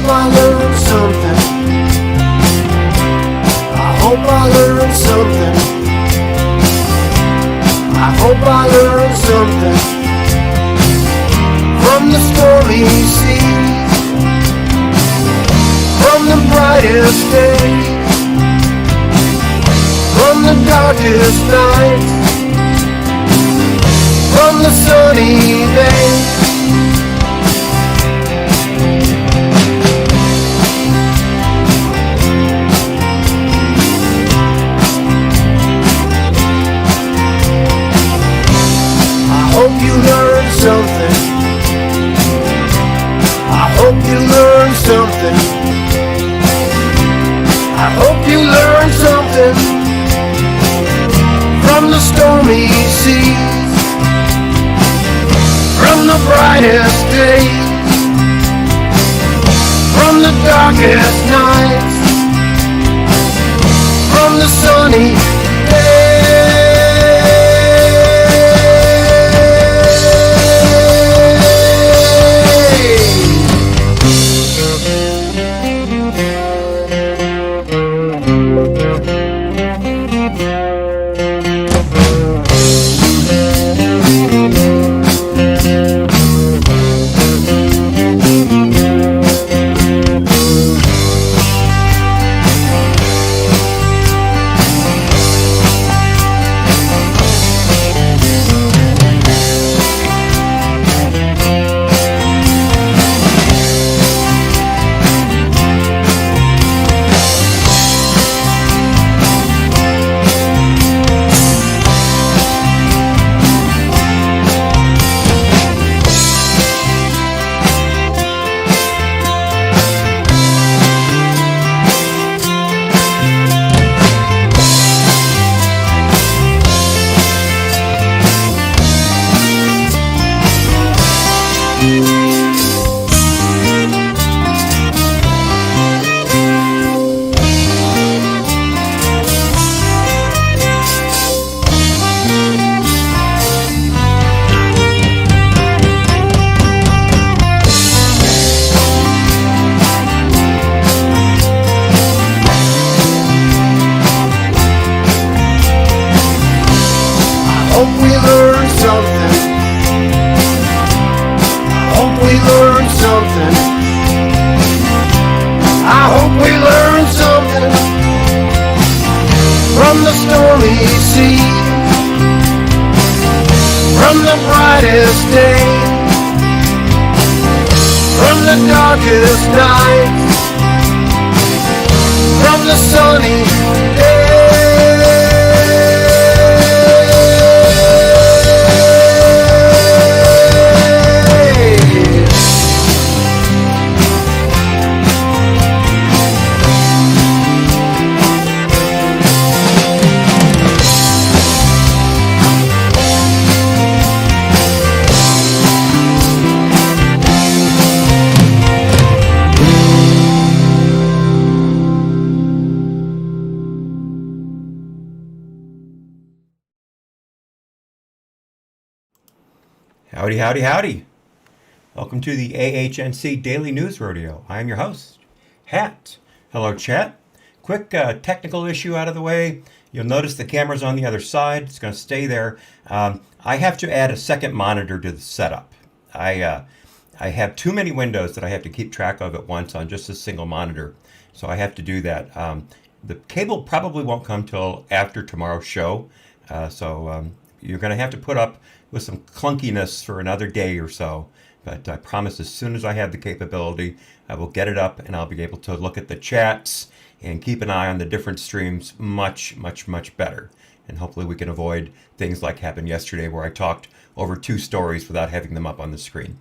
I learned something. I hope I learned something. I hope I learned something from the stormy seas, from the brightest days, from the darkest nights, from the sunny days. I hope you learned something. I hope you learned something. I hope you learned something from the stormy seas, from the brightest days, from the darkest nights, from the sunny days. Howdy, howdy, howdy. Welcome to the AHNC Daily News Rodeo. I am your host, Hat. Hello, chat. Quick technical issue out of the way. You'll notice the camera's on the other side. It's going to stay there. I have to add a second monitor to the setup. I have too many windows that I have to keep track of at once on just a single monitor. So I have to do that. The cable probably won't come till after tomorrow's show. So you're going to have to put up with some clunkiness for another day or so. But I promise as soon as I have the capability, I will get it up and I'll be able to look at the chats and keep an eye on the different streams much, much, much better. And hopefully we can avoid things like happened yesterday where I talked over two stories without having them up on the screen.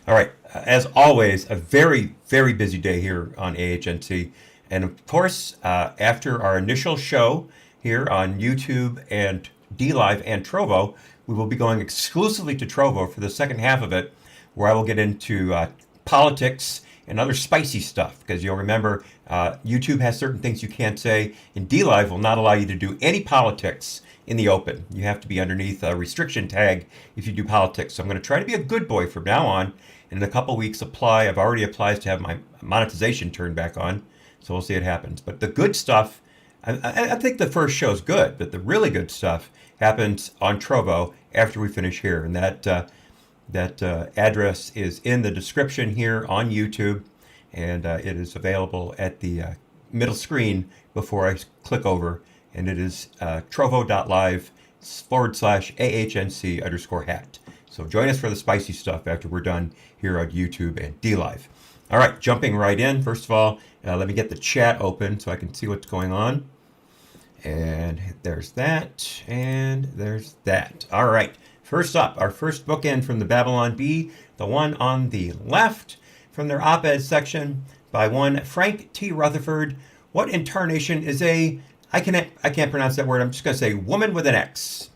All right, as always, a very, very busy day here on AHNC. And of course, after our initial show here on YouTube and DLive and Trovo, we will be going exclusively to Trovo for the second half of it, where I will get into politics and other spicy stuff. Because you'll remember, YouTube has certain things you can't say, and DLive will not allow you to do any politics in the open. You have to be underneath a restriction tag if you do politics. So I'm going to try to be a good boy from now on, in a couple weeks apply. I've already applied to have my monetization turned back on, so we'll see what happens. But the good stuff, I think the first show's good, but the really good stuff happens on Trovo after we finish here, and that address is in the description here on YouTube, and it is available at the middle screen before I click over, and it is trovo.live/AHNC_hat. So join us for the spicy stuff after we're done here on YouTube and DLive. All right, jumping right in. First of all, let me get the chat open so I can see what's going on. And there's that, and there's that. All right, first up, our first bookend from the Babylon Bee, the one on the left from their op-ed section by one Frank T. Rutherford. What in tarnation is I can't pronounce that word. I'm just going to say woman with an X.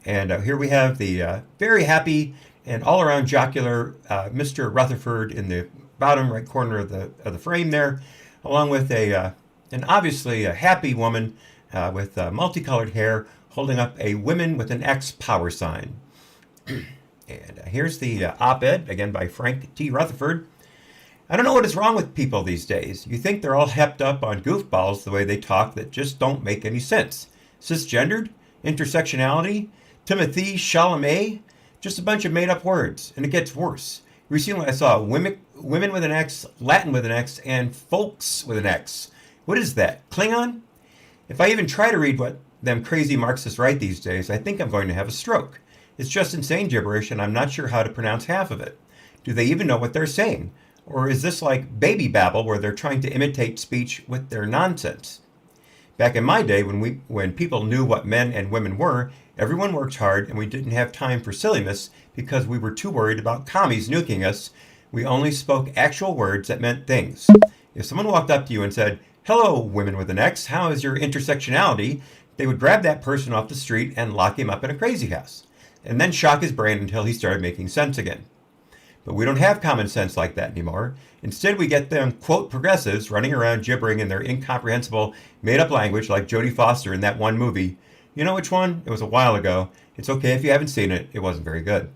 And here we have the very happy and all-around jocular Mr. Rutherford in the bottom right corner of the frame there, along with an obviously a happy woman with multicolored hair holding up a women with an X power sign. And here's the op-ed, again by Frank T. Rutherford. I don't know what is wrong with people these days. You think they're all hepped up on goofballs the way they talk that just don't make any sense. Cisgendered? Intersectionality? Timothy Chalamet? Just a bunch of made-up words, and it gets worse. Recently I saw women with an X, Latin with an X, and folks with an X. What is that? Klingon? If I even try to read what them crazy Marxists write these days, I think I'm going to have a stroke. It's just insane gibberish, and I'm not sure how to pronounce half of it. Do they even know what they're saying? Or is this like baby babble where they're trying to imitate speech with their nonsense? Back in my day, when people knew what men and women were, everyone worked hard and we didn't have time for silliness because we were too worried about commies nuking us. We only spoke actual words that meant things. If someone walked up to you and said, "Hello, women with an X, how is your intersectionality?" they would grab that person off the street and lock him up in a crazy house, and then shock his brain until he started making sense again. But we don't have common sense like that anymore. Instead, we get them, quote, progressives running around gibbering in their incomprehensible, made-up language like Jodie Foster in that one movie. You know which one? It was a while ago. It's okay if you haven't seen it. It wasn't very good.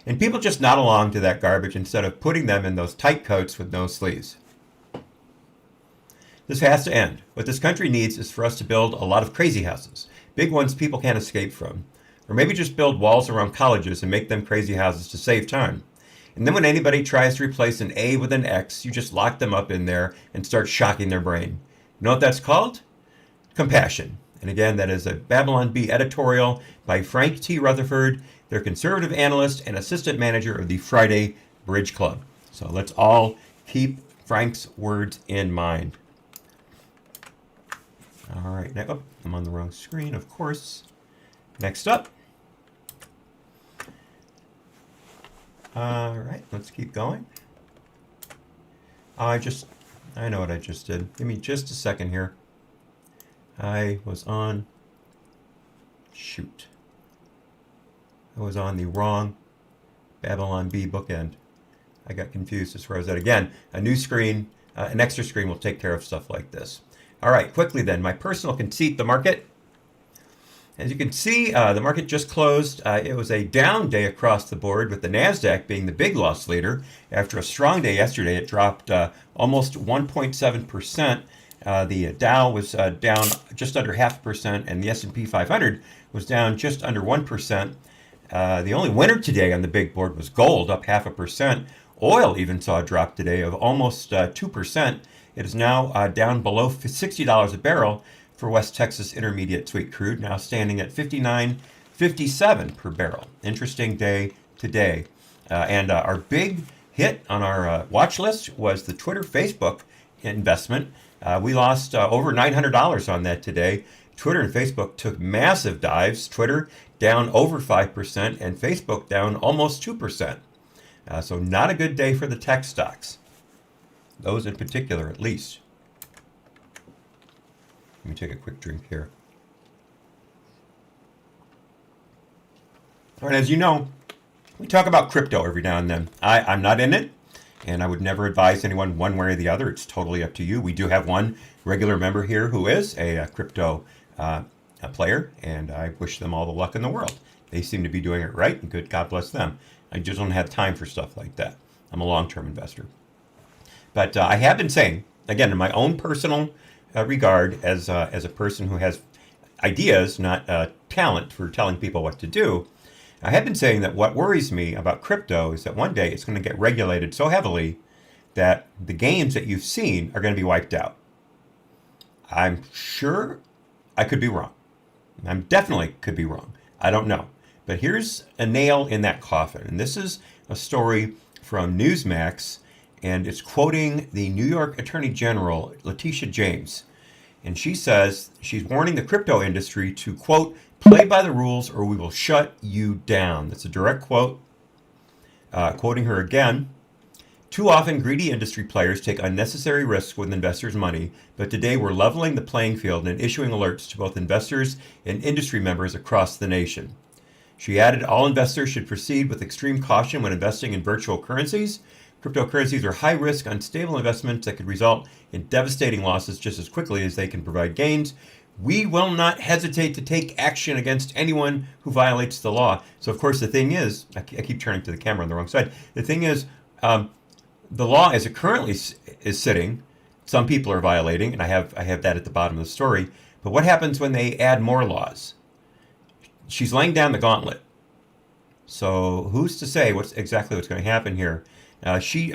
And people just nod along to that garbage instead of putting them in those tight coats with no sleeves. This has to end. What this country needs is for us to build a lot of crazy houses, big ones people can't escape from. Or maybe just build walls around colleges and make them crazy houses to save time. And then when anybody tries to replace an A with an X, you just lock them up in there and start shocking their brain. You know what that's called? Compassion. And again, that is a Babylon Bee editorial by Frank T. Rutherford, their conservative analyst and assistant manager of the Friday Bridge Club. So let's all keep Frank's words in mind. All right, now, oh, I'm on the wrong screen, of course. Next up. All right, let's keep going. I know what I just did. Give me just a second here. I was on the wrong Babylon Bee bookend. I got confused as far as that. Again, a new screen, an extra screen will take care of stuff like this. All right, quickly then, my personal conceit, the market. As you can see, the market just closed. It was a down day across the board, with the NASDAQ being the big loss leader. After a strong day yesterday, it dropped almost 1.7%. The Dow was down just under 0.5%, and the S&P 500 was down just under 1%. The only winner today on the big board was gold, up 0.5%. Oil even saw a drop today of almost 2%. It is now down below $60 a barrel for West Texas Intermediate Sweet Crude, now standing at $59.57 per barrel. Interesting day today. And our big hit on our watch list was the Twitter Facebook investment. We lost over $900 on that today. Twitter and Facebook took massive dives. Twitter down over 5% and Facebook down almost 2%. So not a good day for the tech stocks. Those in particular, at least. Let me take a quick drink here. All right, as you know, we talk about crypto every now and then. I'm not in it, and I would never advise anyone one way or the other. It's totally up to you. We do have one regular member here who is a crypto player, and I wish them all the luck in the world. They seem to be doing it right, and good God bless them. I just don't have time for stuff like that. I'm a long-term investor. But I have been saying, again, in my own personal regard as a person who has ideas, not talent for telling people what to do, I have been saying that what worries me about crypto is that one day it's going to get regulated so heavily that the gains that you've seen are going to be wiped out. I'm sure I could be wrong. I'm definitely could be wrong. I don't know. But here's a nail in that coffin. And this is a story from Newsmax, and it's quoting the New York Attorney General, Letitia James. And she says she's warning the crypto industry to, quote, play by the rules or we will shut you down. That's a direct quote. Quoting her again. Too often, greedy industry players take unnecessary risks with investors' money, but today we're leveling the playing field and issuing alerts to both investors and industry members across the nation. She added, all investors should proceed with extreme caution when investing in virtual currencies. Cryptocurrencies are high-risk, unstable investments that could result in devastating losses just as quickly as they can provide gains. We will not hesitate to take action against anyone who violates the law. So, of course, the thing is, I keep turning to the camera on the wrong side. The thing is, the law as it currently is sitting, some people are violating, and I have that at the bottom of the story. But what happens when they add more laws? She's laying down the gauntlet. So who's to say what's going to happen here? She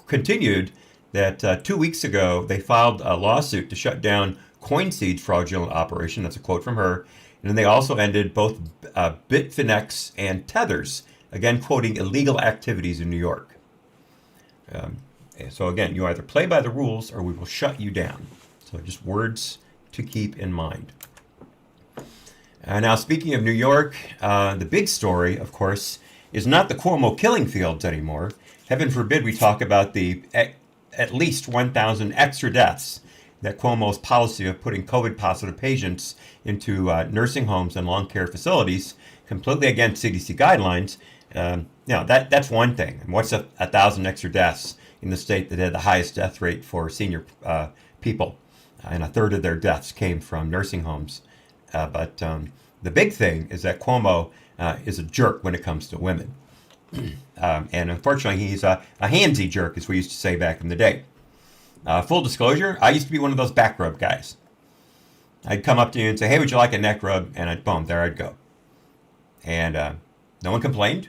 continued that 2 weeks ago they filed a lawsuit to shut down CoinSeed's fraudulent operation. That's a quote from her. And then they also ended both Bitfinex and Tethers, again quoting illegal activities in New York. So again, you either play by the rules or we will shut you down. So just words to keep in mind. Now, speaking of New York, the big story, of course, is not the Cuomo killing fields anymore. Heaven forbid we talk about the at least 1,000 extra deaths that Cuomo's policy of putting COVID-positive patients into nursing homes and long care facilities, completely against CDC guidelines. That's one thing. And what's 1,000 extra deaths in the state that had the highest death rate for senior people? And a third of their deaths came from nursing homes. But the big thing is that Cuomo is a jerk when it comes to women. And unfortunately, he's a handsy jerk, as we used to say back in the day. Full disclosure, I used to be one of those back rub guys. I'd come up to you and say, hey, would you like a neck rub? And boom, there I'd go. And no one complained.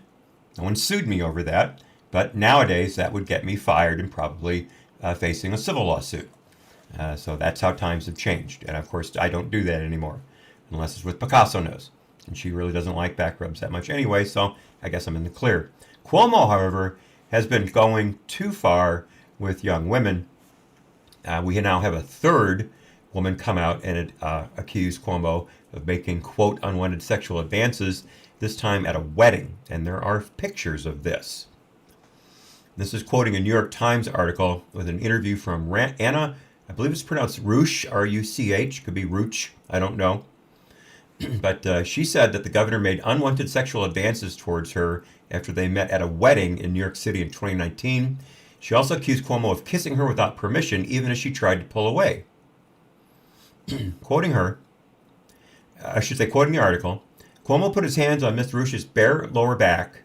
No one sued me over that. But nowadays, that would get me fired and probably facing a civil lawsuit. So that's how times have changed. And of course, I don't do that anymore, unless it's with Picasso Nose. And she really doesn't like back rubs that much anyway, so I guess I'm in the clear. Cuomo, however, has been going too far with young women. We now have a third woman come out and accuse Cuomo of making, quote, unwanted sexual advances, this time at a wedding. And there are pictures of this. This is quoting a New York Times article with an interview from Anna, I believe it's pronounced Ruch, R-U-C-H, could be Ruch, I don't know. But she said that the governor made unwanted sexual advances towards her after they met at a wedding in New York City in 2019. She also accused Cuomo of kissing her without permission, even as she tried to pull away. Quoting her, quoting the article, Cuomo put his hands on Miss Ruch's bare lower back.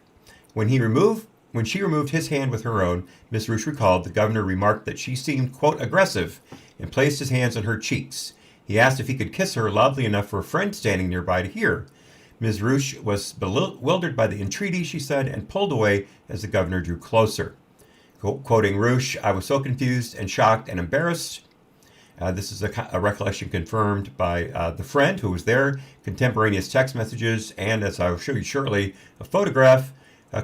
When she removed his hand with her own, Miss Ruch recalled the governor remarked that she seemed, quote, aggressive, and placed his hands on her cheeks. He asked if he could kiss her loudly enough for a friend standing nearby to hear. Ms. Ruch was bewildered by the entreaty, she said, and pulled away as the governor drew closer. Quoting Ruch, I was so confused and shocked and embarrassed. This is a recollection confirmed by the friend who was there, contemporaneous text messages, and as I will show you shortly, a photograph.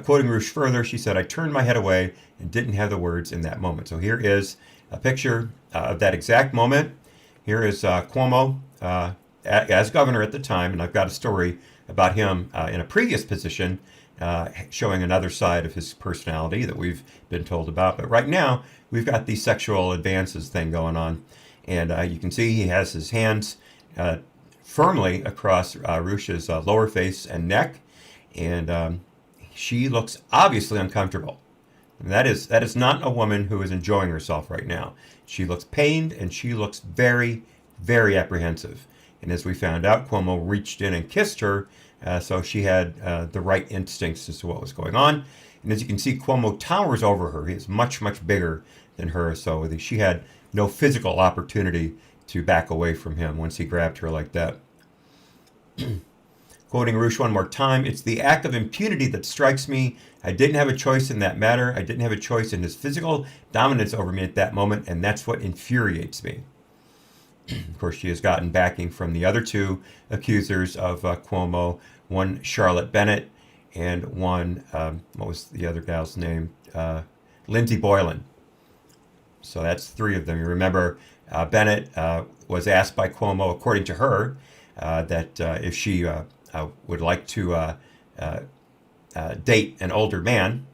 Quoting Ruch further, she said, I turned my head away and didn't have the words in that moment. So here is a picture of that exact moment. Here is Cuomo as governor at the time, and I've got a story about him in a previous position showing another side of his personality that we've been told about. But right now, we've got the sexual advances thing going on. And you can see he has his hands firmly across Ruch's lower face and neck. And she looks obviously uncomfortable. And that is not a woman who is enjoying herself right now. She looks pained and she looks very, very apprehensive. And as we found out, Cuomo reached in and kissed her, so she had the right instincts as to what was going on. And as you can see, Cuomo towers over her. He is much, much bigger than her, so she had no physical opportunity to back away from him once he grabbed her like that. Quoting Roosh one more time, "It's the act of impunity that strikes me. I didn't have a choice in that matter. I didn't have a choice in his physical dominance over me at that moment, and that's what infuriates me." Of course, she has gotten backing from the other two accusers of Cuomo, one Charlotte Bennett and one, what was the other gal's name? Lindsey Boylan. So that's three of them. You remember Bennett was asked by Cuomo, according to her, that if she would like to date an older man.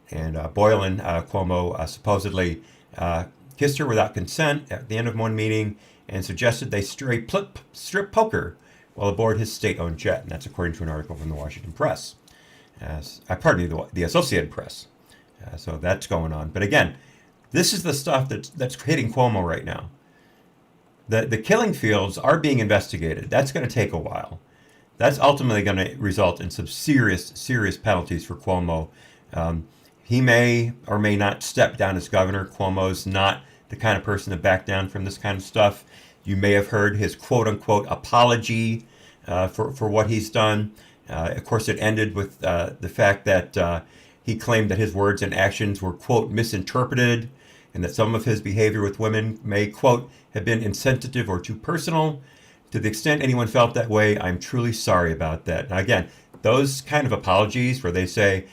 And Boylan, Cuomo supposedly kissed her without consent at the end of one meeting and suggested they strip poker while aboard his state-owned jet. And that's according to an article from the Washington Press. Pardon me, the Associated Press. So that's going on. But again, this is the stuff that's hitting Cuomo right now. The killing fields are being investigated. That's going to take a while. That's ultimately going to result in some serious penalties for Cuomo. He may or may not step down as governor. Cuomo's not the kind of person to back down from this kind of stuff. You may have heard his quote-unquote apology for what he's done. Of course, it ended with the fact that he claimed that his words and actions were, quote, misinterpreted, and that some of his behavior with women may, quote, have been insensitive or too personal. To the extent anyone felt that way, I'm truly sorry about that. Now, again, those kind of apologies where they say,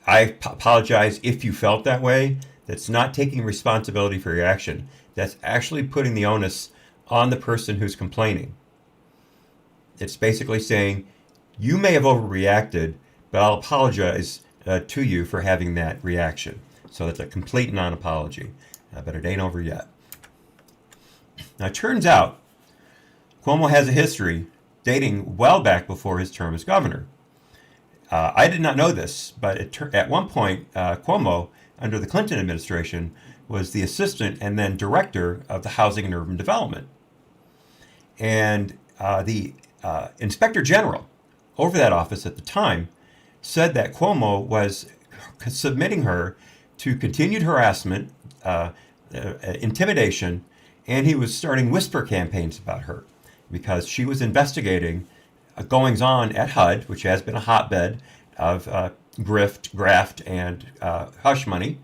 I apologize if you felt that way, that's not taking responsibility for your action. That's actually putting the onus on the person who's complaining. It's basically saying, you may have overreacted, but I'll apologize to you for having that reaction. So that's a complete non-apology, but it ain't over yet. Now, it turns out Cuomo has a history dating well back before his term as governor. I did not know this, but at one point, Cuomo, under the Clinton administration, was the assistant and then director of the Housing and Urban Development. And the inspector general over that office at the time said that Cuomo was submitting her to continued harassment, intimidation, and he was starting whisper campaigns about her because she was investigating goings-on at HUD, which has been a hotbed of grift, graft, and hush money.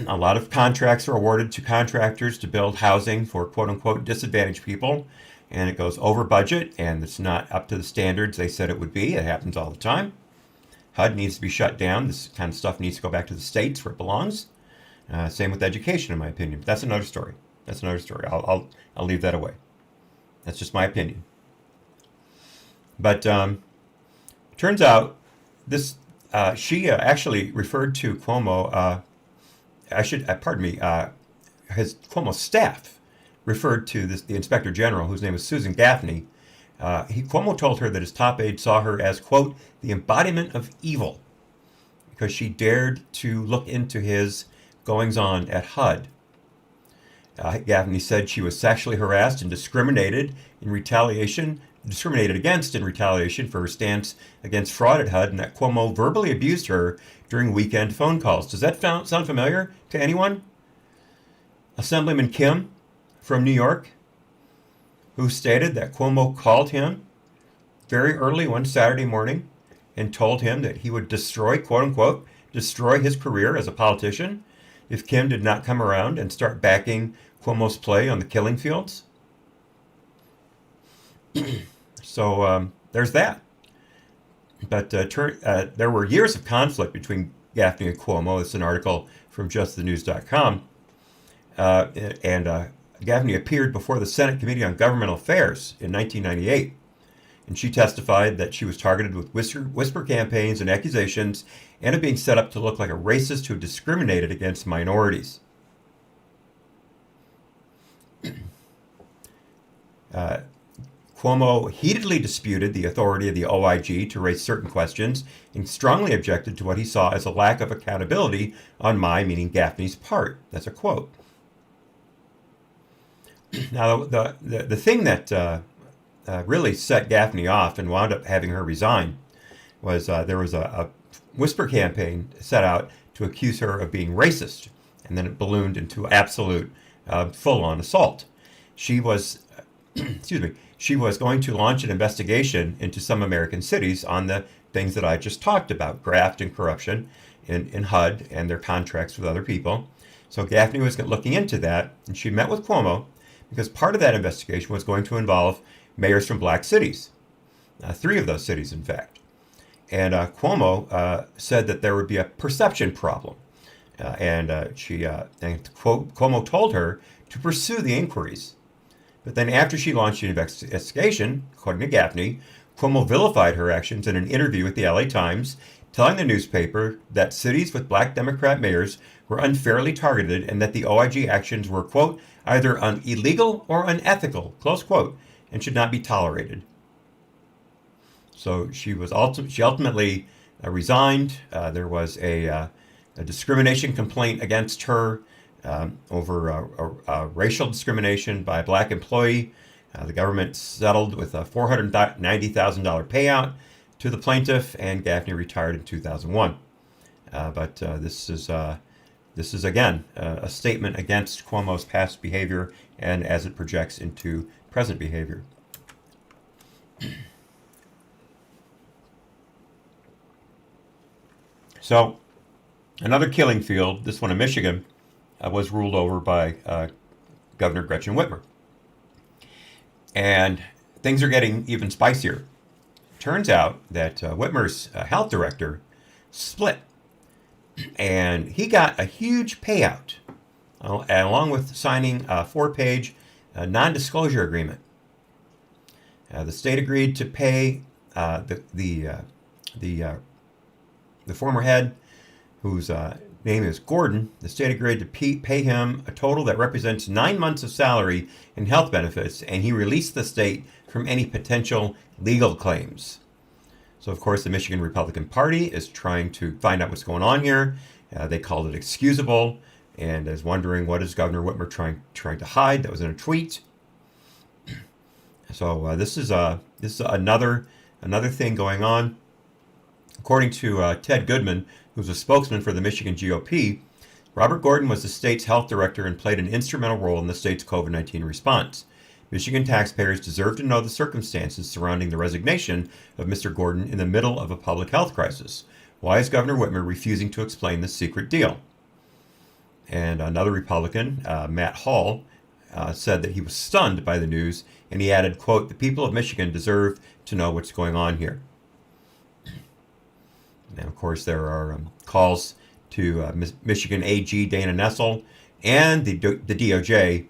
A lot of contracts are awarded to contractors to build housing for quote-unquote disadvantaged people, and it goes over budget, and it's not up to the standards they said it would be. It happens all the time. HUD needs to be shut down. This kind of stuff needs to go back to the states where it belongs. Same with education, in my opinion. But that's another story. I'll leave that away. That's just my opinion. But turns out this she actually referred to Cuomo. His Cuomo staff referred to the inspector general, whose name is Susan Gaffney. Cuomo told her that his top aide saw her as, quote, the embodiment of evil because she dared to look into his goings-on at HUD. Gaffney said she was sexually harassed and discriminated against in retaliation for her stance against fraud at HUD, and that Cuomo verbally abused her during weekend phone calls. Does that sound familiar to anyone? Assemblyman Kim from New York, who stated that Cuomo called him very early one Saturday morning and told him that he would destroy, quote-unquote, destroy his career as a politician if Kim did not come around and start backing Cuomo's play on the killing fields. So there's that. But there were years of conflict between Gaffney and Cuomo. It's an article from justthenews.com. And Gaffney appeared before the Senate Committee on Governmental Affairs in 1998. And she testified that she was targeted with whisper campaigns and accusations and of being set up to look like a racist who discriminated against minorities. Cuomo heatedly disputed the authority of the OIG to raise certain questions and strongly objected to what he saw as a lack of accountability on meaning Gaffney's part. That's a quote. Now, the thing that really set Gaffney off and wound up having her resign was there was whisper campaign set out to accuse her of being racist, and then it ballooned into absolute full-on assault. She was, excuse me, she was going to launch an investigation into some American cities on the things that I just talked about, graft and corruption in HUD and their contracts with other people. So Gaffney was looking into that, and she met with Cuomo because part of that investigation was going to involve mayors from black cities, 3 of those cities, in fact. And Cuomo said that there would be a perception problem. And Cuomo told her to pursue the inquiries. But then after she launched the investigation, according to Gaffney, Cuomo vilified her actions in an interview with the LA Times, telling the newspaper that cities with black Democrat mayors were unfairly targeted and that the OIG actions were, quote, either illegal or unethical, close quote, and should not be tolerated. So she ultimately resigned. There was a discrimination complaint against her over racial discrimination by a black employee. The government settled with a $490,000 payout to the plaintiff, and Gaffney retired in 2001. But this is again a statement against Cuomo's past behavior and as it projects into present behavior. So, another killing field, this one in Michigan, was ruled over by Governor Gretchen Whitmer. And things are getting even spicier. Turns out that Whitmer's health director split, and he got a huge payout, along with signing a 4-page non-disclosure agreement. The state agreed to pay the former head, whose name is Gordon. The state agreed to pay him a total that represents 9 months of salary and health benefits, and he released the state from any potential legal claims. So, of course, the Michigan Republican Party is trying to find out what's going on here. They called it excusable, and is wondering what is Governor Whitmer trying to hide. That was in a tweet. So this is another thing going on. According to Ted Goodman, who's a spokesman for the Michigan GOP, Robert Gordon was the state's health director and played an instrumental role in the state's COVID-19 response. Michigan taxpayers deserve to know the circumstances surrounding the resignation of Mr. Gordon in the middle of a public health crisis. Why is Governor Whitmer refusing to explain this secret deal? And another Republican, Matt Hall, said that he was stunned by the news, and he added, quote, "The people of Michigan deserve to know what's going on here." And of course, there are calls to Michigan AG Dana Nessel and the DOJ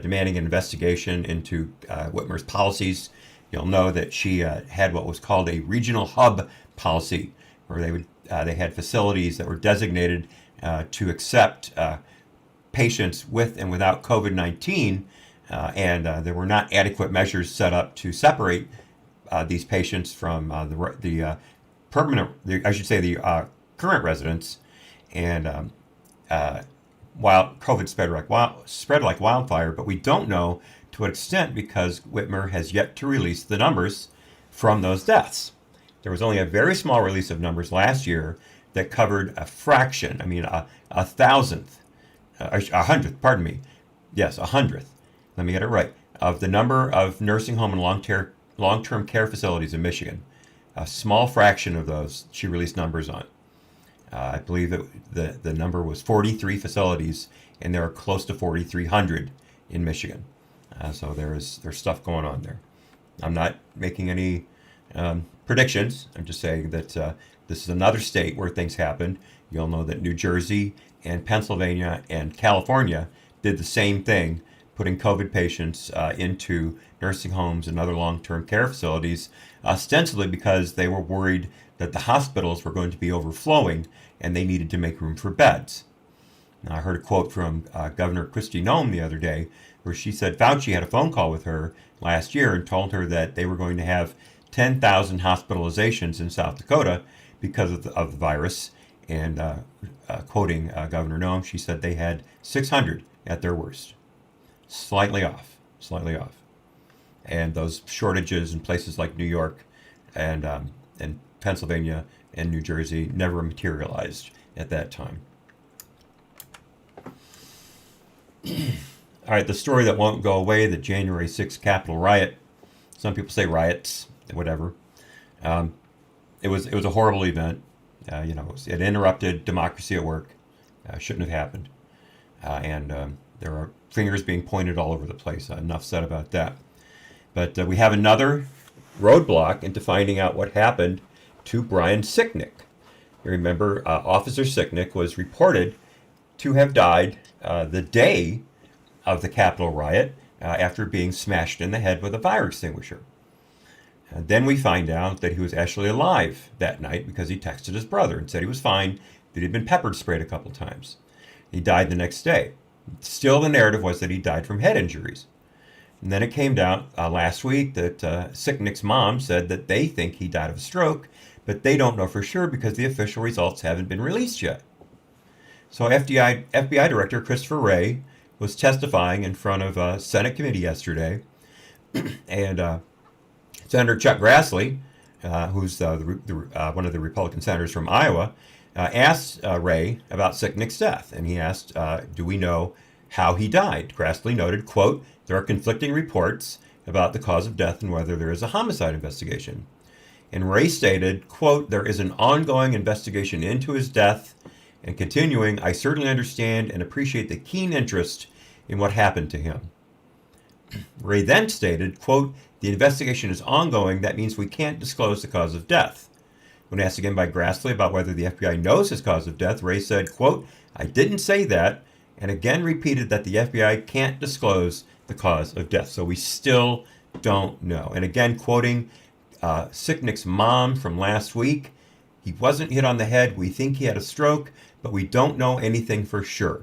demanding an investigation into Whitmer's policies. You'll know that she had what was called a regional hub policy, where they had facilities that were designated to accept patients with and without COVID-19, and there were not adequate measures set up to separate these patients from the current residents, and while COVID spread like wildfire, but we don't know to what extent because Whitmer has yet to release the numbers from those deaths. There was only a very small release of numbers last year that covered a fraction, a thousandth, a hundredth, pardon me. Yes, a hundredth. Let me get it right. Of the number of nursing home and long-term care facilities in Michigan. A small fraction of those she released numbers on. I believe that the number was 43 facilities, and there are close to 4,300 in Michigan. So there's stuff going on there. I'm not making any predictions. I'm just saying that this is another state where things happened. You'll know that New Jersey and Pennsylvania and California did the same thing, putting COVID patients into nursing homes and other long-term care facilities, ostensibly because they were worried that the hospitals were going to be overflowing and they needed to make room for beds. Now, I heard a quote from Governor Kristi Noem the other day where she said Fauci had a phone call with her last year and told her that they were going to have 10,000 hospitalizations in South Dakota because of the virus. And quoting Governor Noem, she said they had 600 at their worst. Slightly off. And those shortages in places like New York and Pennsylvania in New Jersey never materialized at that time. All right, the story that won't go away, the January 6th Capitol riot. Some people say riots, whatever. It was a horrible event. It interrupted democracy at work. Shouldn't have happened. And there are fingers being pointed all over the place. Enough said about that. But we have another roadblock into finding out what happened to Brian Sicknick. You remember, Officer Sicknick was reported to have died the day of the Capitol riot after being smashed in the head with a fire extinguisher. And then we find out that he was actually alive that night because he texted his brother and said he was fine, that he'd been pepper sprayed a couple times. He died the next day. Still, the narrative was that he died from head injuries. And then it came down last week that Sicknick's mom said that they think he died of a stroke, but they don't know for sure because the official results haven't been released yet. So FBI Director Christopher Wray was testifying in front of a Senate committee yesterday, and Senator Chuck Grassley, who's one of the Republican senators from Iowa, asked Wray about Sicknick's death, and he asked, do we know how he died? Grassley noted, quote, there are conflicting reports about the cause of death and whether there is a homicide investigation. And Wray stated, quote, there is an ongoing investigation into his death, and continuing, I certainly understand and appreciate the keen interest in what happened to him. Wray then stated, quote, the investigation is ongoing. That means we can't disclose the cause of death. When asked again by Grassley about whether the FBI knows his cause of death, Wray said, quote, I didn't say that, and again repeated that the FBI can't disclose the cause of death. So we still don't know. And again, quoting Sicknick's mom from last week, he wasn't hit on the head. We think he had a stroke, but we don't know anything for sure.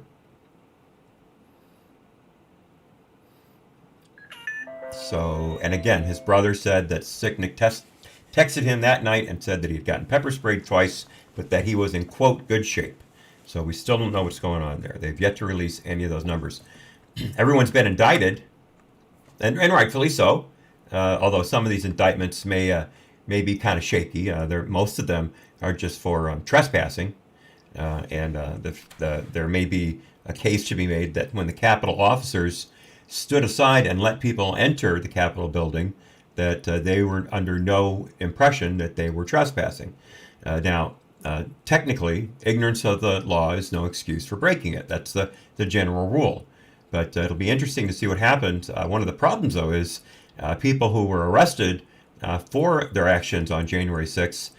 So, and again, his brother said that Sicknick texted him that night and said that he had gotten pepper sprayed twice, but that he was in, quote, good shape. So we still don't know what's going on there. They've yet to release any of those numbers. Everyone's been indicted, and rightfully so, although some of these indictments may be kind of shaky. Most of them are just for trespassing, and there may be a case to be made that when the Capitol officers stood aside and let people enter the Capitol building, that they were under no impression that they were trespassing. Now, technically, ignorance of the law is no excuse for breaking it. That's the general rule. But it'll be interesting to see what happens. One of the problems, though, is people who were arrested for their actions on January 6th,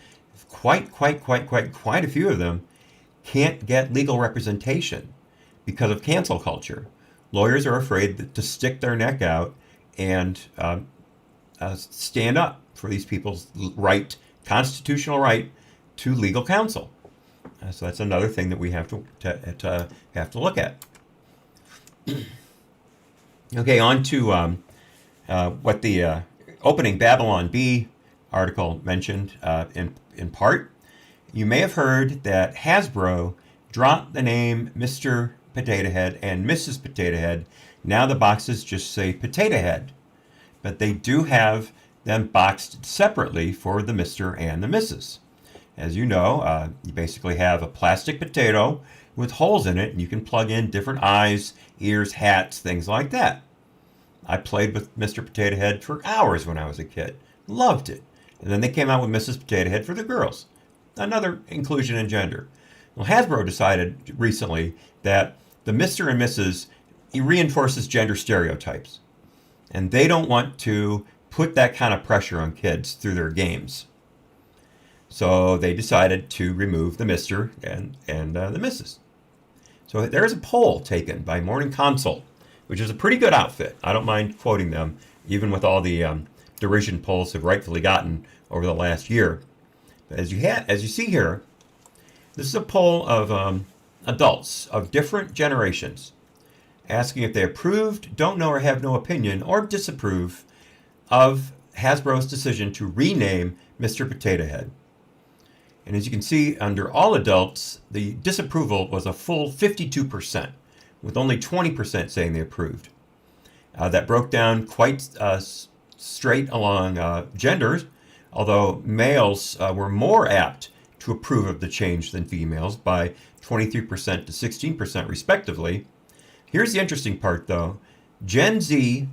quite a few of them can't get legal representation because of cancel culture. Lawyers are afraid to stick their neck out and stand up for these people's constitutional right to legal counsel. So that's another thing that we have to look at. Okay, on to what the opening Babylon Bee article mentioned in part. You may have heard that Hasbro dropped the name Mr. Potato Head and Mrs. Potato Head. Now the boxes just say Potato Head, but they do have them boxed separately for the Mr. and the Mrs. As you know, you basically have a plastic potato with holes in it, and you can plug in different eyes, ears, hats, things like that. I played with Mr. Potato Head for hours when I was a kid. Loved it. And then they came out with Mrs. Potato Head for the girls. Another inclusion in gender. Well, Hasbro decided recently that the Mr. and Mrs. reinforces gender stereotypes. And they don't want to put that kind of pressure on kids through their games. So they decided to remove the Mr. and the Mrs. So there is a poll taken by Morning Consult, which is a pretty good outfit. I don't mind quoting them, even with all the derision polls have rightfully gotten over the last year. But as you see here, this is a poll of adults of different generations, asking if they approved, don't know, or have no opinion, or disapprove of Hasbro's decision to rename Mr. Potato Head. And as you can see, under all adults, the disapproval was a full 52%, with only 20% saying they approved. That broke down quite straight along genders, although males were more apt to to approve of the change than females by 23% to 16% respectively. Here's the interesting part though. Gen Z,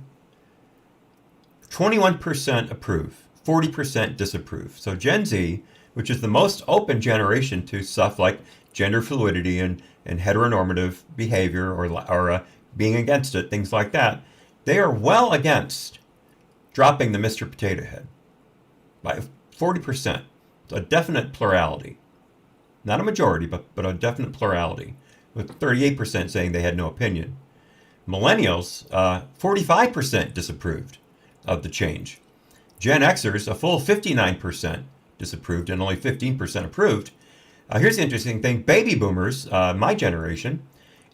21% approve, 40% disapprove. So Gen Z, which is the most open generation to stuff like gender fluidity and heteronormative behavior or being against it, things like that, they are well against dropping the Mr. Potato Head by 40%. A definite plurality. Not a majority, but a definite plurality, with 38% saying they had no opinion. Millennials, 45% disapproved of the change. Gen Xers, a full 59% disapproved and only 15% approved. Here's the interesting thing. Baby boomers, my generation,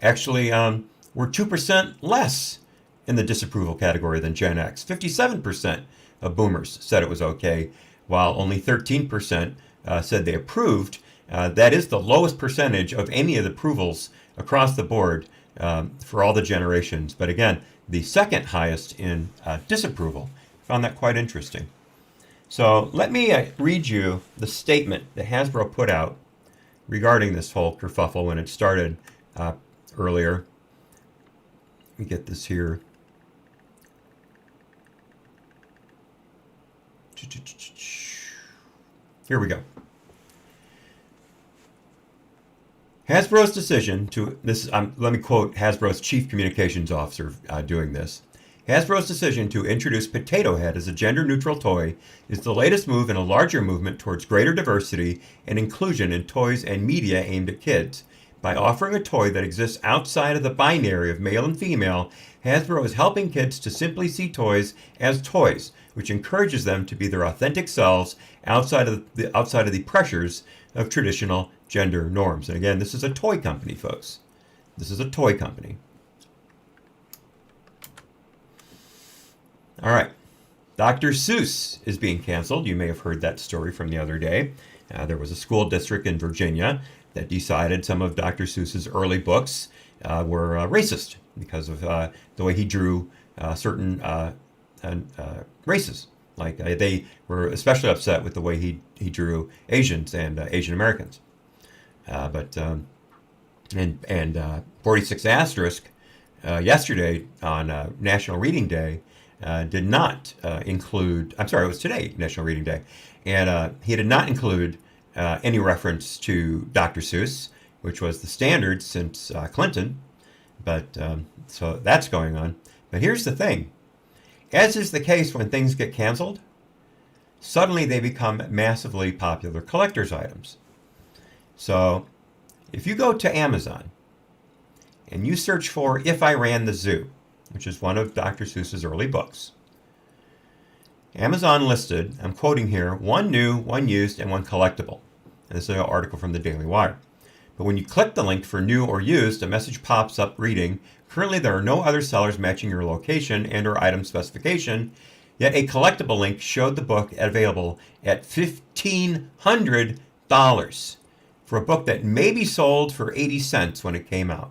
actually were 2% less in the disapproval category than Gen X. 57% of boomers said it was okay, while only 13% said they approved. That is the lowest percentage of any of the approvals across the board for all the generations. But again, the second highest in disapproval. Found that quite interesting. So let me read you the statement that Hasbro put out regarding this whole kerfuffle when it started earlier. Let me get this here. Here we go. Hasbro's decision to let me quote Hasbro's chief communications officer doing this. Hasbro's decision to introduce Potato Head as a gender-neutral toy is the latest move in a larger movement towards greater diversity and inclusion in toys and media aimed at kids. By offering a toy that exists outside of the binary of male and female, Hasbro is helping kids to simply see toys as toys, which encourages them to be their authentic selves outside of the pressures of traditional gender norms. And again, this is a toy company, folks. This is a toy company. All right. Dr. Seuss is being canceled. You may have heard that story from the other day. There was a school district in Virginia that decided some of Dr. Seuss's early books were racist because of the way he drew certain races. Like they were especially upset with the way he drew Asians and Asian Americans. But 46 Asterisk yesterday on National Reading Day did not include. I'm sorry, it was today, National Reading Day, and he did not include any reference to Dr. Seuss, which was the standard since Clinton. But so that's going on. But here's the thing. As is the case when things get canceled, suddenly they become massively popular collector's items. So if you go to Amazon and you search for If I Ran the Zoo, which is one of Dr. Seuss's early books, Amazon listed, I'm quoting here, one new, one used, and one collectible. And this is an article from the Daily Wire. But when you click the link for new or used, a message pops up reading, currently there are no other sellers matching your location and or item specification, yet a collectible link showed the book available at $1,500 for a book that may be sold for 80 cents when it came out.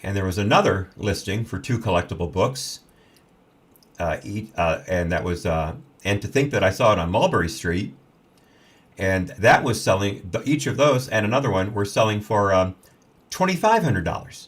And there was another listing for two collectible books, and that was, and to think that I saw it on Mulberry Street, and that was selling, each of those and another one were selling for $2,500.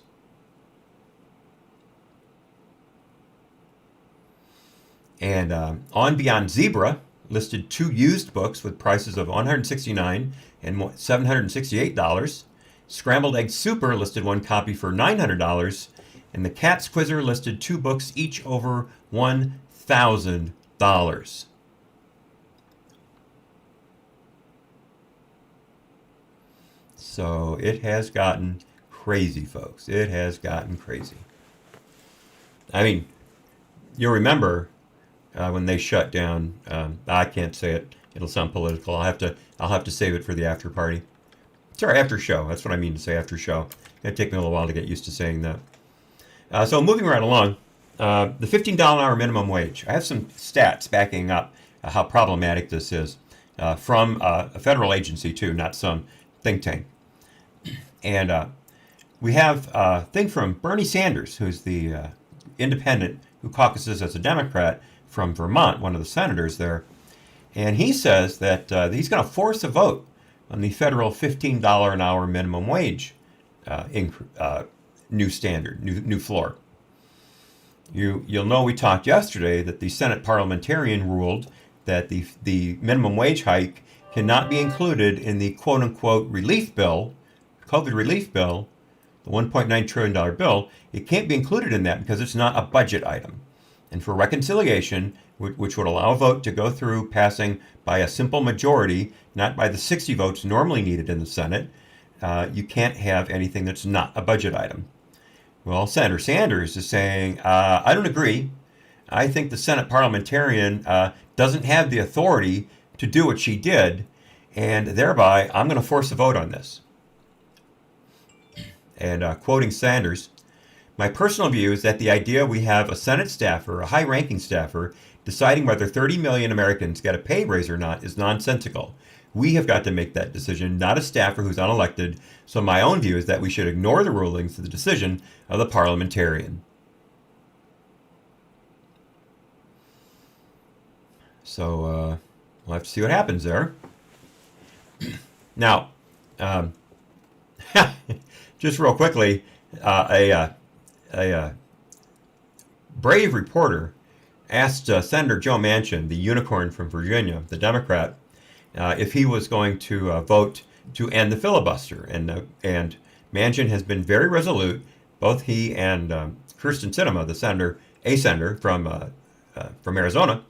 And On Beyond Zebra listed two used books with prices of $169 and $768. Scrambled Egg Super listed one copy for $900, and the Cat Squizzer listed two books each over $1,000. So it has gotten crazy, folks. It has gotten crazy. I mean, you'll remember when they shut down. I can't say it; it'll sound political. I'll have to save it for the after party. Sorry, after show. That's what I mean to say after show. It'll take me a little while to get used to saying that. So moving right along, the $15 an hour minimum wage. I have some stats backing up how problematic this is from a federal agency too, not some think tank. And we have a thing from Bernie Sanders, who's the independent who caucuses as a Democrat from Vermont, one of the senators there. And he says that he's going to force a vote on the federal $15 an hour minimum wage new standard, new floor. You'll know we talked yesterday that the Senate parliamentarian ruled that the minimum wage hike cannot be included in the quote-unquote relief bill, COVID relief bill, the $1.9 trillion bill. It can't be included in that because it's not a budget item. And for reconciliation, which would allow a vote to go through passing by a simple majority, not by the 60 votes normally needed in the Senate, you can't have anything that's not a budget item. Well, Senator Sanders is saying, I don't agree. I think the Senate parliamentarian doesn't have the authority to do what she did, and thereby I'm going to force a vote on this. And quoting Sanders, my personal view is that the idea we have a Senate staffer, a high-ranking staffer, deciding whether 30 million Americans get a pay raise or not is nonsensical. We have got to make that decision, not a staffer who's unelected. So my own view is that we should ignore the rulings of the decision of the parliamentarian. So we'll have to see what happens there. Now, just real quickly, a brave reporter asked Senator Joe Manchin, the unicorn from Virginia, the Democrat, if he was going to vote to end the filibuster. And Manchin has been very resolute. Both he and Kyrsten Sinema, the senator from Arizona,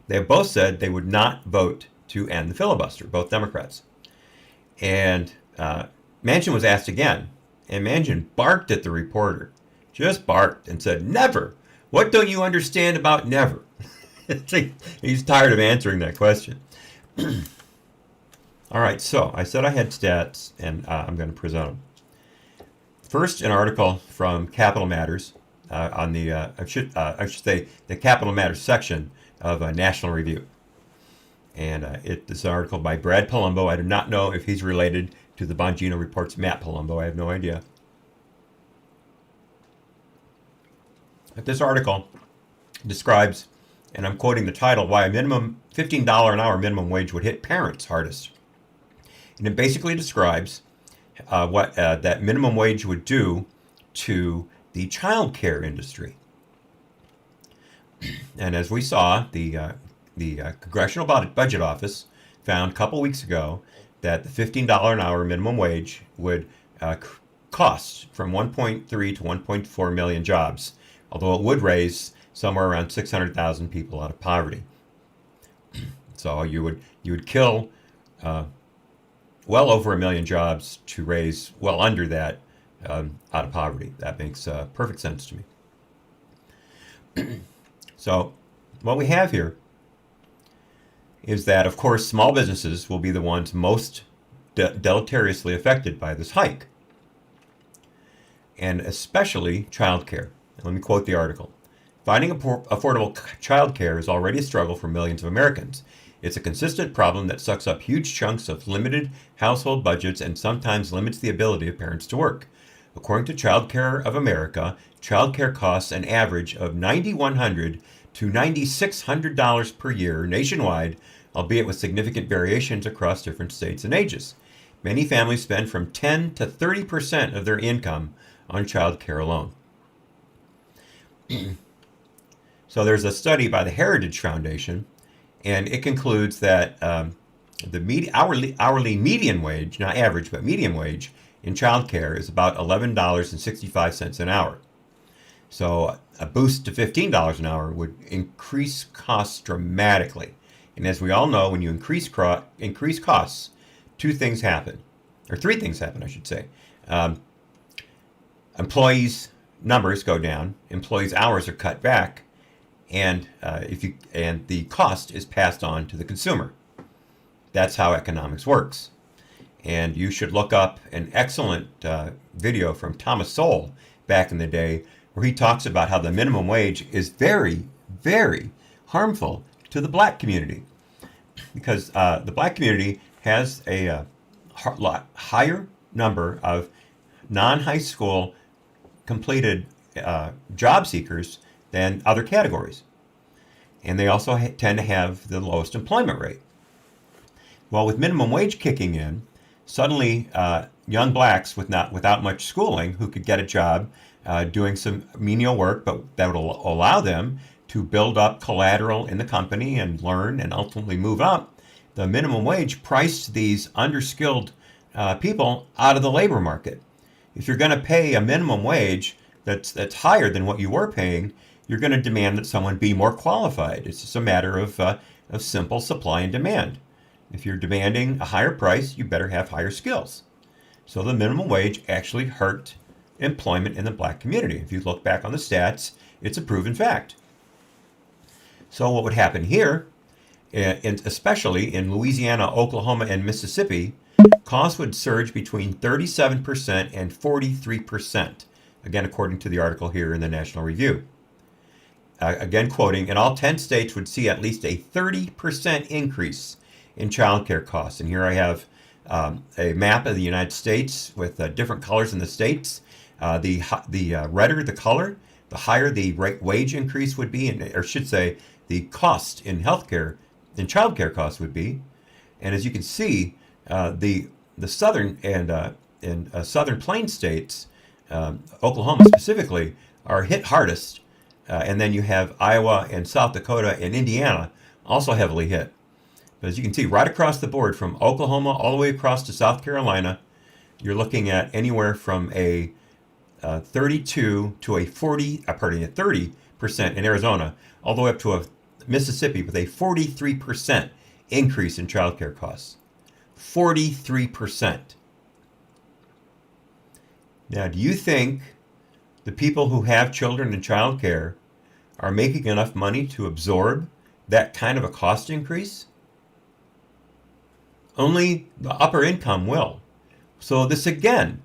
they have both said they would not vote to end the filibuster, both Democrats. And Manchin was asked again, and Manchin barked at the reporter, just barked and said, "Never. What don't you understand about never?" He's tired of answering that question. All right, so I said I had stats, and I'm going to present them. First, an article from Capital Matters on the I should say the Capital Matters section of National Review, and it is an article by Brad Palumbo. I do not know if he's related to the Bongino Report's Matt Palumbo. I have no idea. But this article describes, and I'm quoting the title, why a minimum $15 an hour minimum wage would hit parents hardest. And it basically describes what that minimum wage would do to the child care industry. And as we saw, the Congressional Budget Office found a couple weeks ago that the $15 an hour minimum wage would cost from 1.3 to 1.4 million jobs, although it would raise somewhere around 600,000 people out of poverty. So you would kill well over 1 million jobs to raise well under that out of poverty. That makes perfect sense to me. So what we have here is that, of course, small businesses will be the ones most deleteriously affected by this hike, and especially childcare. Let me quote the article. Finding affordable childcare is already a struggle for millions of Americans. It's a consistent problem that sucks up huge chunks of limited household budgets and sometimes limits the ability of parents to work. According to Child Care of America, child care costs an average of $9,100 to $9,600 per year nationwide, albeit with significant variations across different states and ages. Many families spend from 10 to 30% of their income on child care alone. So there's a study by the Heritage Foundation, and it concludes that the hourly median wage, not average, but median wage in childcare is about $11.65 an hour. So a boost to $15 an hour would increase costs dramatically. And as we all know, when you increase costs, three things happen, I should say. Employees' numbers go down, employees' hours are cut back, and the cost is passed on to the consumer. That's how economics works. And you should look up an excellent video from Thomas Sowell back in the day, where he talks about how the minimum wage is very, very harmful to the black community, because the black community has a higher number of non-high school completed job seekers than other categories. And they also tend to have the lowest employment rate. Well, with minimum wage kicking in, suddenly young blacks without much schooling who could get a job doing some menial work, but that would allow them to build up collateral in the company and learn and ultimately move up. The minimum wage priced these underskilled people out of the labor market. If you're going to pay a minimum wage that's higher than what you were paying, you're going to demand that someone be more qualified. It's just a matter of simple supply and demand. If you're demanding a higher price, you better have higher skills. So the minimum wage actually hurt employment in the black community. If you look back on the stats, it's a proven fact. So what would happen here, and especially in Louisiana, Oklahoma, and Mississippi, costs would surge between 37% and 43%, again, according to the article here in the National Review. Again, quoting, and all 10 states would see at least a 30% increase in childcare costs. And here I have a map of the United States with different colors in the states. The redder the color, the higher the wage increase would be, or should say, the cost in healthcare, in childcare costs would be. And as you can see, the southern and southern plain states, Oklahoma specifically, are hit hardest. And then you have Iowa and South Dakota and Indiana also heavily hit. But as you can see, right across the board, from Oklahoma all the way across to South Carolina, you're looking at anywhere from a 32 to a 30% in Arizona, all the way up to a Mississippi with a 43% increase in childcare costs. 43%. Now, do you think the people who have children in childcare are making enough money to absorb that kind of a cost increase? Only the upper income will. So this again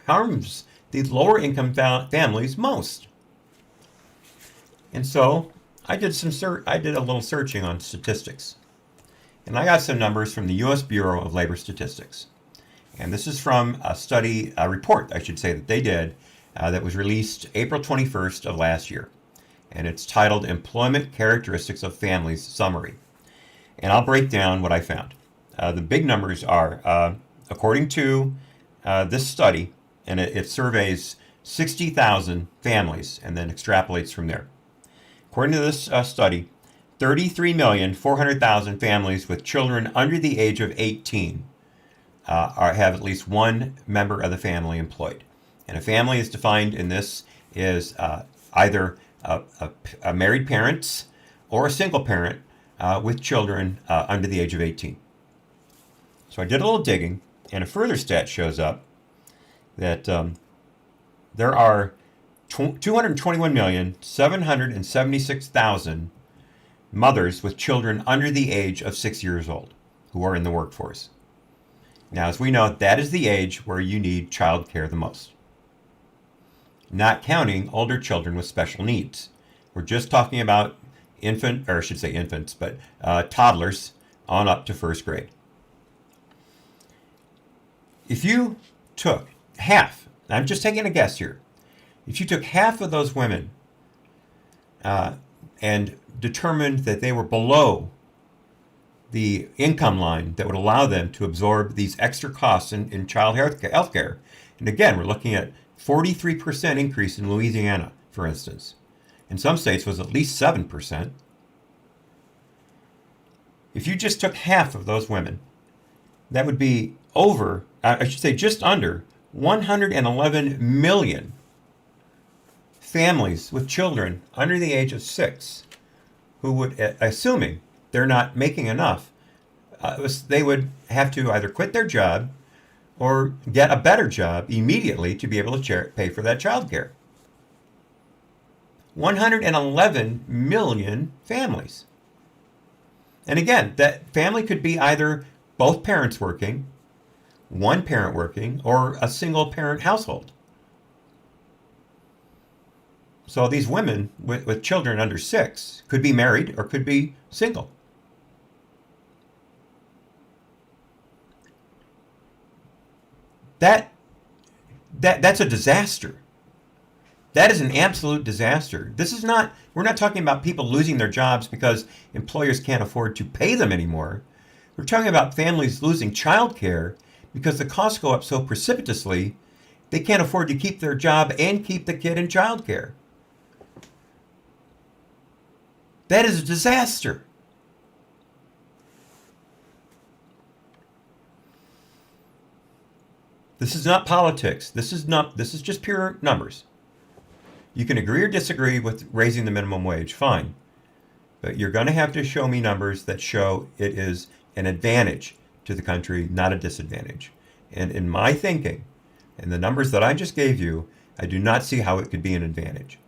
harms the lower income families most. And so I did a little searching on statistics. And I got some numbers from the US Bureau of Labor Statistics. And this is from a report, I should say, that they did that was released April 21st of last year. And it's titled Employment Characteristics of Families Summary. And I'll break down what I found. The big numbers are, according to this study, and it surveys 60,000 families and then extrapolates from there. According to this study, 33,400,000 families with children under the age of 18 have at least one member of the family employed. And a family is defined in this is either a married parents or a single parent with children under the age of 18. So I did a little digging, and a further stat shows up that there are 221,776,000 mothers with children under the age of 6 years old who are in the workforce. Now, as we know, that is the age where you need child care the most. Not counting older children with special needs. We're just talking about toddlers on up to first grade. If you took half, I'm just taking a guess here, if you took half of those women and determined that they were below the income line that would allow them to absorb these extra costs in child health care, and again, we're looking at 43% increase in Louisiana, for instance. In some states was at least 7%. If you just took half of those women, that would be just under 111 million families with children under the age of 6 who would, assuming they're not making enough, they would have to either quit their job or get a better job immediately to be able to pay for that child care. 111 million families. And again, that family could be either both parents working, one parent working, or a single parent household. So these women with children under 6 could be married or could be single. That's a disaster. That is an absolute disaster. We're not talking about people losing their jobs because employers can't afford to pay them anymore. We're talking about families losing childcare because the costs go up so precipitously, they can't afford to keep their job and keep the kid in childcare. That is a disaster. This is not politics. This is just pure numbers. You can agree or disagree with raising the minimum wage, fine. But you're going to have to show me numbers that show it is an advantage to the country, not a disadvantage. And in my thinking, and the numbers that I just gave you, I do not see how it could be an advantage.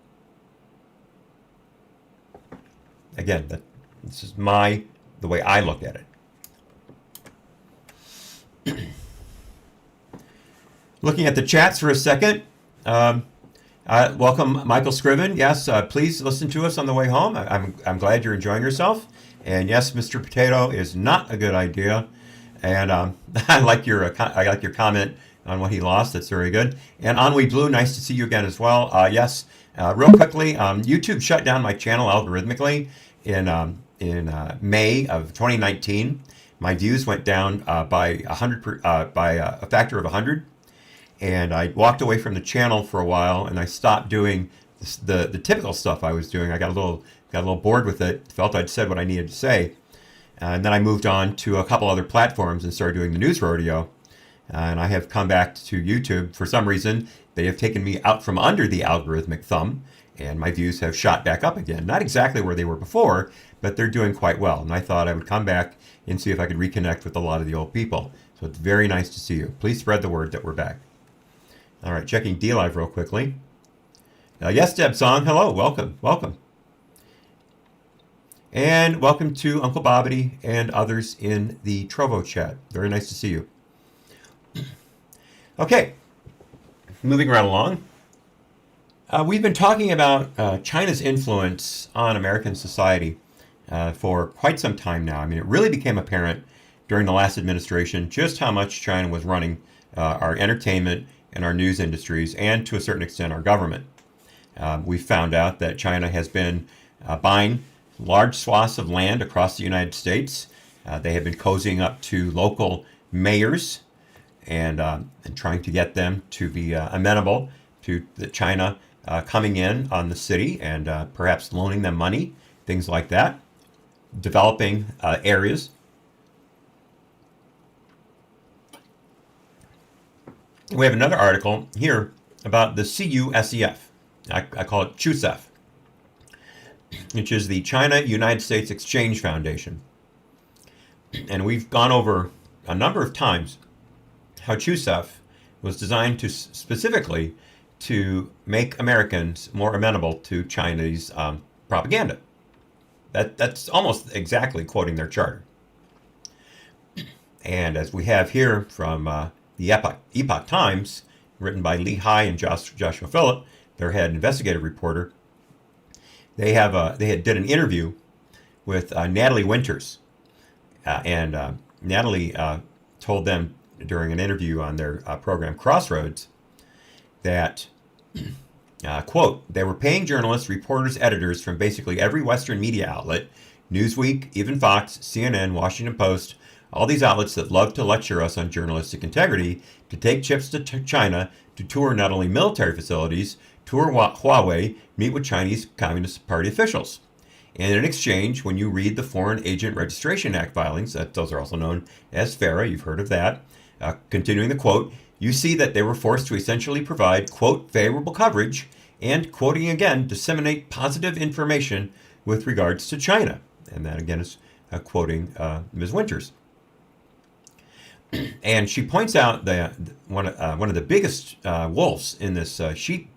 Again, this is the way I look at it. Looking at the chats for a second. Welcome, Michael Scriven. Yes, please listen to us on the way home. I'm glad you're enjoying yourself. And yes, Mr. Potato is not a good idea. And I like your comment on what he lost. That's very good. And Ennui Blue, nice to see you again as well. Yes, real quickly, YouTube shut down my channel algorithmically in May of 2019. My views went down by a factor of 100. And I walked away from the channel for a while, and I stopped doing the typical stuff I was doing. I got a little bored with it. Felt I'd said what I needed to say, and then I moved on to a couple other platforms and started doing the news rodeo. And I have come back to YouTube. For some reason, they have taken me out from under the algorithmic thumb, and my views have shot back up again. Not exactly where they were before, but they're doing quite well. And I thought I would come back and see if I could reconnect with a lot of the old people. So it's very nice to see you. Please spread the word that we're back. All right, checking DLive real quickly. Yes, Deb Song, hello, welcome. And welcome to Uncle Bobbity and others in the Trovo chat. Very nice to see you. Okay, moving right along. We've been talking about China's influence on American society for quite some time now. I mean, it really became apparent during the last administration just how much China was running our entertainment and our news industries, and to a certain extent our government. We found out that China has been buying large swaths of land across the United States. They have been cozying up to local mayors and trying to get them to be amenable to China coming in on the city and perhaps loaning them money, things like that, developing areas. We have another article here about the CUSEF. I call it CUSEF, which is the China-United States Exchange Foundation. And we've gone over a number of times how CUSEF was designed to specifically to make Americans more amenable to Chinese propaganda. That's almost exactly quoting their charter. And as we have here from the Epoch Times, written by Lee Hai and Joshua Phillip, their head investigative reporter, they did an interview with Natalie Winters, and Natalie told them during an interview on their program Crossroads that, quote, they were paying journalists, reporters, editors from basically every Western media outlet, Newsweek, even Fox, CNN, Washington Post, all these outlets that love to lecture us on journalistic integrity, to take trips to China to tour not only military facilities, tour Huawei, meet with Chinese Communist Party officials. And in exchange, when you read the Foreign Agent Registration Act filings, those are also known as FARA, you've heard of that, continuing the quote, you see that they were forced to essentially provide, quote, favorable coverage and, quoting again, disseminate positive information with regards to China. And that again is quoting Ms. Winters. And she points out that one of the biggest wolves in this sheep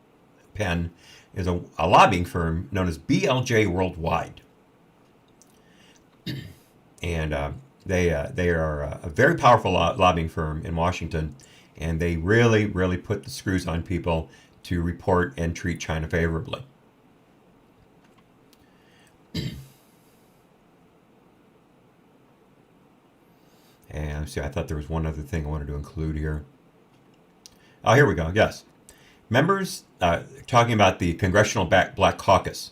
pen is a lobbying firm known as BLJ Worldwide. And they are a very powerful lobbying firm in Washington, and they really, really put the screws on people to report and treat China favorably. And see, I thought there was one other thing I wanted to include here. Oh, here we go. Yes. Members talking about the Congressional Black Caucus.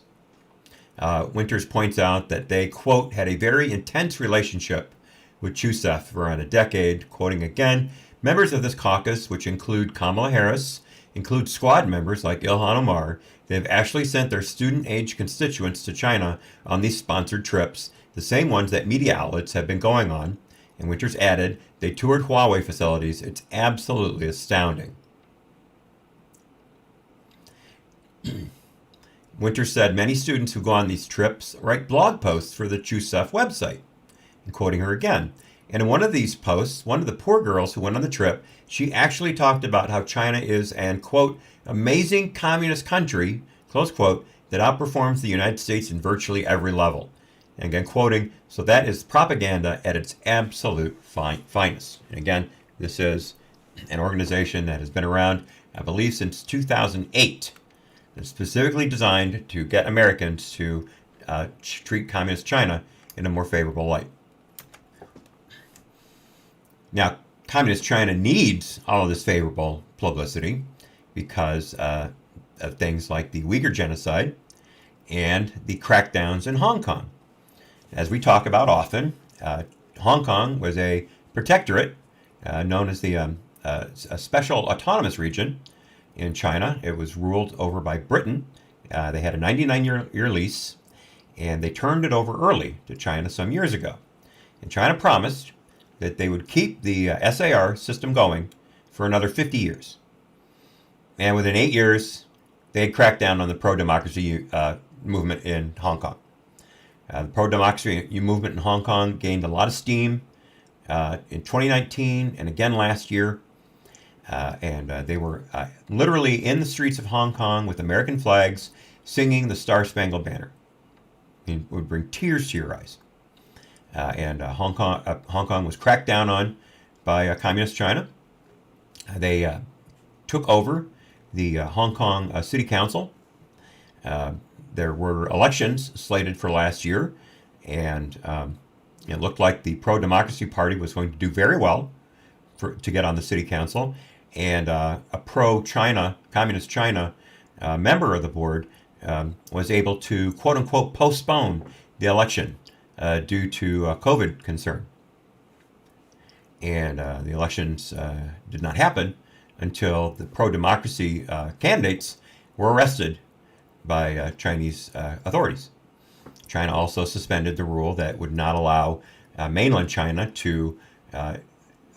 Winters points out that they, quote, had a very intense relationship with Chusef for around a decade. Quoting again, members of this caucus, which include Kamala Harris, include squad members like Ilhan Omar. They have actually sent their student-age constituents to China on these sponsored trips, the same ones that media outlets have been going on. And Winters added, they toured Huawei facilities. It's absolutely astounding. Winters said many students who go on these trips write blog posts for the Chusef website. And quoting her again, and in one of these posts, one of the poor girls who went on the trip, she actually talked about how China is an, quote, amazing communist country, close quote, that outperforms the United States in virtually every level. And again, quoting, so that is propaganda at its absolute finest. And again, this is an organization that has been around, I believe, since 2008. It's specifically designed to get Americans to treat communist China in a more favorable light. Now, communist China needs all of this favorable publicity because of things like the Uyghur genocide and the crackdowns in Hong Kong. As we talk about often, Hong Kong was a protectorate known as the a special autonomous region in China. It was ruled over by Britain. They had a 99-year lease, and they turned it over early to China some years ago. And China promised that they would keep the SAR system going for another 50 years. And within 8 years, they had cracked down on the pro-democracy movement in Hong Kong. The pro-democracy movement in Hong Kong gained a lot of steam in 2019 and again last year. And they were literally in the streets of Hong Kong with American flags singing the Star-Spangled Banner. It would bring tears to your eyes. And Hong Kong was cracked down on by Communist China. They took over the Hong Kong City Council. There were elections slated for last year, and it looked like the pro-democracy party was going to do very well to get on the city council. And a pro-China, Communist China member of the board was able to, quote-unquote, postpone the election due to COVID concern. And the elections did not happen until the pro-democracy candidates were arrested by Chinese authorities. China also suspended the rule that would not allow mainland China to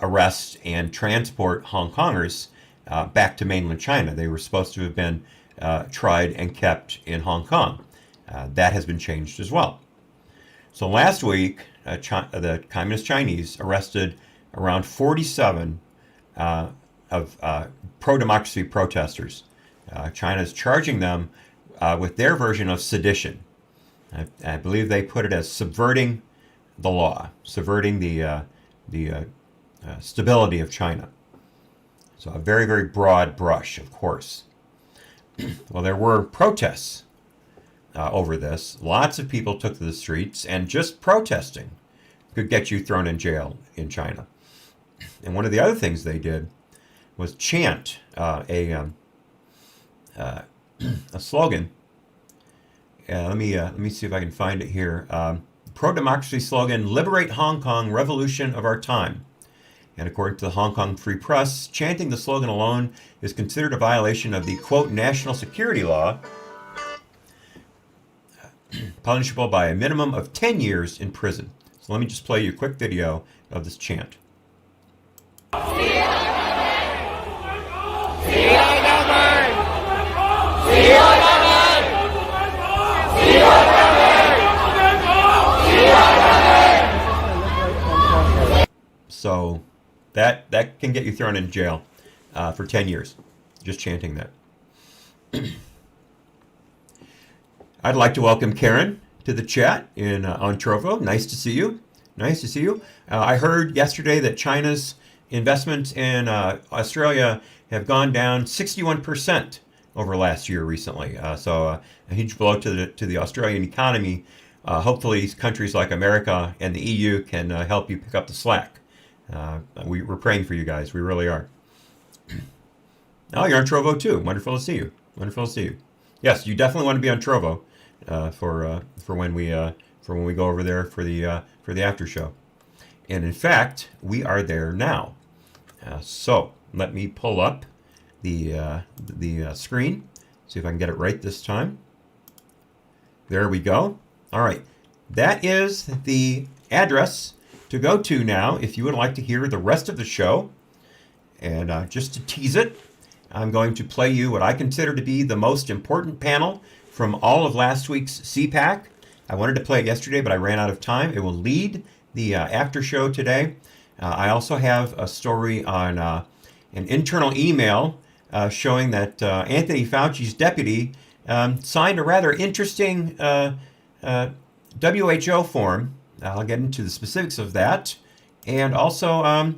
arrest and transport Hong Kongers back to mainland China. They were supposed to have been tried and kept in Hong Kong. That has been changed as well. So last week, the Communist Chinese arrested around 47 of pro-democracy protesters. China is charging them with their version of sedition. I believe they put it as subverting the law, subverting the stability of China. So a very, very broad brush, of course. Well, there were protests over this. Lots of people took to the streets, and just protesting could get you thrown in jail in China. And one of the other things they did was chant a slogan. Let me see if I can find it here. Pro-democracy slogan: "Liberate Hong Kong, revolution of our time." And according to the Hong Kong Free Press, chanting the slogan alone is considered a violation of the, quote, national security law, punishable by a minimum of 10 years in prison. So let me just play you a quick video of this chant. So that can get you thrown in jail for 10 years, just chanting that. I'd like to welcome Karen to the chat on Trovo. Nice to see you. Nice to see you. I heard yesterday that China's investments in Australia have gone down 61% over last year recently. So a huge blow to the Australian economy. Hopefully countries like America and the EU can help you pick up the slack. We're praying for you guys. We really are. Oh, you're on Trovo too. Wonderful to see you. Wonderful to see you. Yes, you definitely want to be on Trovo for when we go over there for the after show. And in fact, we are there now. So let me pull up the screen, see if I can get it right this time. There we go. All right. That is the address to go to now if you would like to hear the rest of the show. And just to tease it, I'm going to play you what I consider to be the most important panel from all of last week's CPAC. I wanted to play it yesterday, but I ran out of time. It will lead the after show today. I also have a story on an internal email showing that Anthony Fauci's deputy signed a rather interesting WHO form. I'll get into the specifics of that. And also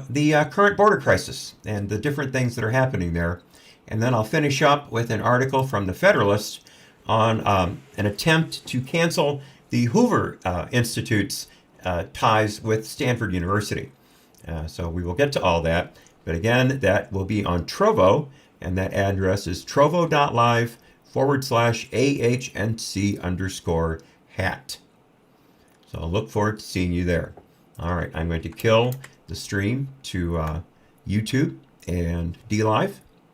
the current border crisis and the different things that are happening there. And then I'll finish up with an article from the Federalist on an attempt to cancel the Hoover Institute's ties with Stanford University. So we will get to all that. But again, that will be on Trovo, and that address is trovo.live/AHNC_hat. So I'll look forward to seeing you there. All right, I'm going to kill the stream to YouTube and DLive.